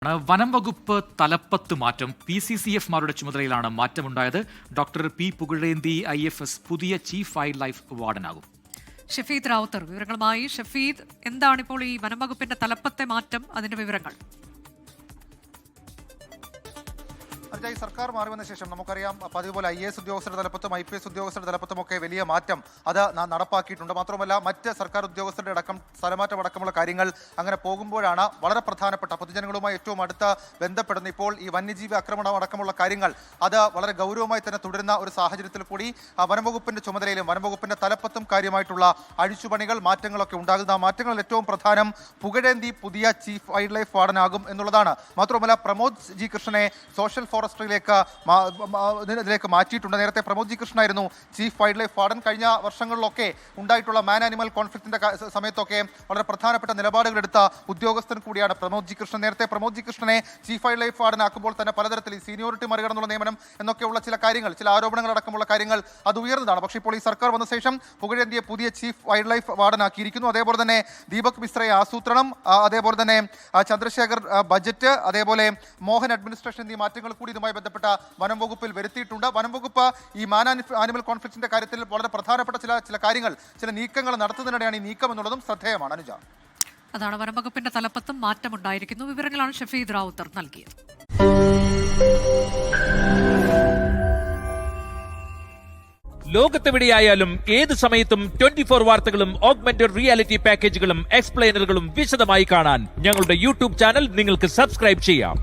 വനം വകുപ്പ് തലപ്പത്ത് മാറ്റം PCCF-മാരുടെ ചുമതലയിലാണ് മാറ്റമുണ്ടായത്. ഡോക്ടർ പി പുകഴേന്തി IFS പുതിയ ചീഫ് വൈൽഡ് ലൈഫ് വാർഡനാകും. ഷഫീദ് റാവുത്തർ വിവരങ്ങളുമായി. ഷഫീദ്, എന്താണിപ്പോൾ ഈ വനം വകുപ്പിന്റെ തലപ്പത്തെ മാറ്റം, അതിന്റെ വിവരങ്ങൾ? സർക്കാർ മാറി വന്ന ശേഷം നമുക്കറിയാം, പതിവ് പോലെ IAS ഉദ്യോഗസ്ഥരുടെ തലപ്പത്തും IPS ഉദ്യോഗസ്ഥരുടെ തലപ്പത്തുമൊക്കെ വലിയ മാറ്റം അത് നടപ്പാക്കിയിട്ടുണ്ട്. മാത്രമല്ല, മറ്റ് സർക്കാർ ഉദ്യോഗസ്ഥരുടെ അടക്കം സ്ഥലമാറ്റം അടക്കമുള്ള കാര്യങ്ങൾ അങ്ങനെ പോകുമ്പോഴാണ് വളരെ പ്രധാനപ്പെട്ട പൊതുജനങ്ങളുമായി ഏറ്റവും അടുത്ത ബന്ധപ്പെടുന്ന ഇപ്പോൾ ഈ വന്യജീവി ആക്രമണം അടക്കമുള്ള കാര്യങ്ങൾ അത് വളരെ ഗൗരവമായി തന്നെ തുടരുന്ന ഒരു സാഹചര്യത്തിൽ കൂടി വനംവകുപ്പിന്റെ ചുമതലയിലും വനംവകുപ്പിന്റെ തലപ്പത്തും കാര്യമായിട്ടുള്ള അഴിച്ചുപണികൾ മാറ്റങ്ങളൊക്കെ ഉണ്ടാകുന്ന ആ മാറ്റങ്ങളിൽ ഏറ്റവും പ്രധാനം പുകഴേന്തി പുതിയ ചീഫ് വൈൽഡ് ലൈഫ് വാർഡനാകും എന്നുള്ളതാണ്. മാത്രമല്ല, പ്രമോദ് ജി കൃഷ്ണനെ സോഷ്യൽ ഫോറസ്ട്രിയിലേക്ക് മാറ്റിയിട്ടുണ്ട്. നേരത്തെ പ്രമോദ് ജി കൃഷ്ണനായിരുന്നു ചീഫ് വൈൽഡ് ലൈഫ് വാർഡൻ. കഴിഞ്ഞ വർഷങ്ങളിലൊക്കെ ഉണ്ടായിട്ടുള്ള മാൻ ആനിമൽ കോൺഫ്ലിക്റ്റിന്റെ സമയത്തൊക്കെ വളരെ പ്രധാനപ്പെട്ട നിലപാടുകൾ എടുത്ത ഉദ്യോഗസ്ഥൻ കൂടിയാണ് പ്രമോദ് ജി കൃഷ്ണൻ. നേരത്തെ പ്രമോദ് ജി കൃഷ്ണനെ ചീഫ് വൈൽഡ് ലൈഫ് വാർഡനാക്കുമ്പോൾ തന്നെ പലതരത്തിൽ ഈ സീനിയോറിറ്റി മറികടന്നുള്ള നിയമനം എന്നൊക്കെയുള്ള ചില കാര്യങ്ങൾ, ചില ആരോപണങ്ങൾ അടക്കമുള്ള കാര്യങ്ങൾ അത് ഉയർന്നതാണ്. പക്ഷേ ഇപ്പോൾ ഈ സർക്കാർ വന്ന ശേഷം പുകഴേന്തിയെ പുതിയ ചീഫ് വൈൽഡ് ലൈഫ് വാർഡനാക്കിയിരിക്കുന്നു. അതേപോലെ തന്നെ ദീപക് മിശ്രയെ ആസൂത്രണം, അതേപോലെ തന്നെ ചന്ദ്രശേഖർ ബജറ്റ്, അതേപോലെ മോഹൻ അഡ്മിനിസ്ട്രേഷൻ എന്നീ മാറ്റങ്ങൾ കൂടി ഇതുമായി ബന്ധപ്പെട്ട വനം വകുപ്പിൽ വരുത്തിയിട്ടുണ്ട്. വനം വകുപ്പ് ഈ മാൻ ആനിമൽ കോൺഫ്ലിക്റ്റിന്റെ കാര്യത്തിൽ വളരെ പ്രധാനപ്പെട്ട ചില കാര്യങ്ങൾ, ചില നീക്കങ്ങൾ നടത്തുന്നതിനിടെയാണ് ഈ നീക്കം എന്നുള്ളതും ശ്രദ്ധേയമാണ്. അനുജ, അതാണ് വനം വകുപ്പിന്റെ തലപ്പത്തും മാറ്റമുണ്ടായിരിക്കുന്നു. വിവരങ്ങളാണ് ഷഫീദ് റാവുത്തർ നൽകിയത്. ലോകത്തെവിടെയായാലും ഏത് സമയത്തും 24 വാർത്തകളും ഓഗ്മെന്റഡ് റിയാലിറ്റി പാക്കേജുകളും എക്സ്പ്ലെയിനറുകളും വിശദമായി കാണാൻ ഞങ്ങളുടെ YouTube ചാനൽ നിങ്ങൾക്ക് സബ്സ്ക്രൈബ് ചെയ്യാം.